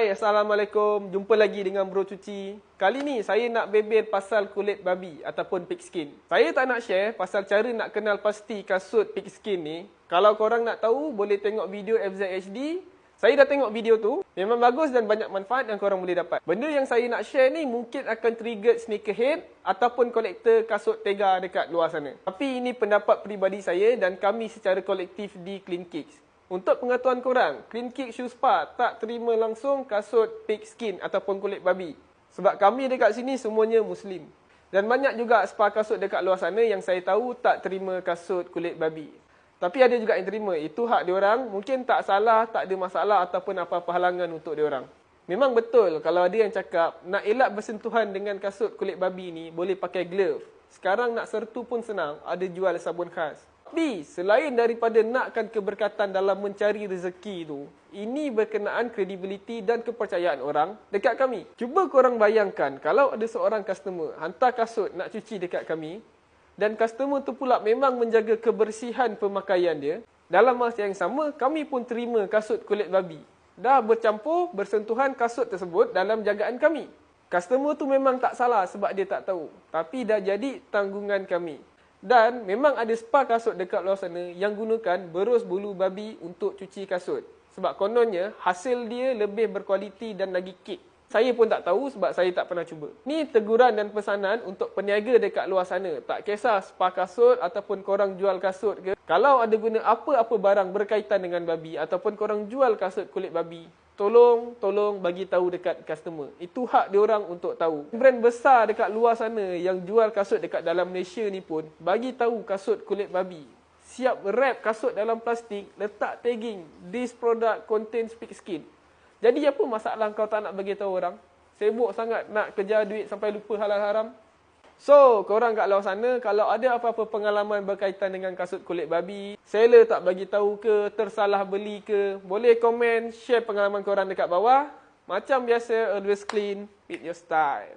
Hai, Assalamualaikum. Jumpa lagi dengan Bro Cuci. Kali ni saya nak bebel pasal kulit babi ataupun pig skin. Saya tak nak share pasal cara nak kenal pasti kasut pig skin ni. Kalau korang nak tahu, boleh tengok video FZHD. Saya dah tengok video tu. Memang bagus dan banyak manfaat yang korang boleh dapat. Benda yang saya nak share ni mungkin akan trigger sneakerhead ataupun kolektor kasut Tega dekat luar sana. Tapi ini pendapat peribadi saya dan kami secara kolektif di Clean Kicks. Untuk pengetahuan korang, Clean Kicks Shoe Spa tak terima langsung kasut pig skin ataupun kulit babi. Sebab kami dekat sini semuanya Muslim. Dan banyak juga spa kasut dekat luar sana yang saya tahu tak terima kasut kulit babi. Tapi ada juga yang terima. Itu hak diorang. Mungkin tak salah, tak ada masalah ataupun apa-apa halangan untuk diorang. Memang betul kalau ada yang cakap nak elak bersentuhan dengan kasut kulit babi ni boleh pakai glove. Sekarang nak sertu pun senang, ada jual sabun khas. Tapi selain daripada nakkan keberkatan dalam mencari rezeki tu, ini berkenaan kredibiliti dan kepercayaan orang dekat kami. Cuba korang bayangkan kalau ada seorang customer hantar kasut nak cuci dekat kami dan customer tu pula memang menjaga kebersihan pemakaian dia. Dalam masa yang sama, kami pun terima kasut kulit babi. Dah bercampur, bersentuhan kasut tersebut dalam jagaan kami. Customer tu memang tak salah sebab dia tak tahu. Tapi dah jadi tanggungan kami. Dan memang ada spa kasut dekat luar sana yang gunakan berus bulu babi untuk cuci kasut. Sebab kononnya hasil dia lebih berkualiti dan lagi kek. Saya pun tak tahu sebab saya tak pernah cuba. Ni teguran dan pesanan untuk peniaga dekat luar sana. Tak kisah spa kasut ataupun korang jual kasut ke. Kalau ada guna apa-apa barang berkaitan dengan babi ataupun korang jual kasut kulit babi, tolong bagi tahu dekat customer. Itu hak diorang untuk tahu. Brand besar dekat luar sana yang jual kasut dekat dalam Malaysia ni pun bagi tahu kasut kulit babi. Siap wrap kasut dalam plastik, letak tagging, this product contains pig skin. Jadi apa masalah kau tak nak bagi tahu orang? Sibuk sangat nak kejar duit sampai lupa halal haram? So, korang kat luar sana, kalau ada apa-apa pengalaman berkaitan dengan kasut kulit babi, seller tak bagi tahu ke, tersalah beli ke, boleh komen, share pengalaman korang dekat bawah. Macam biasa, always clean with your style.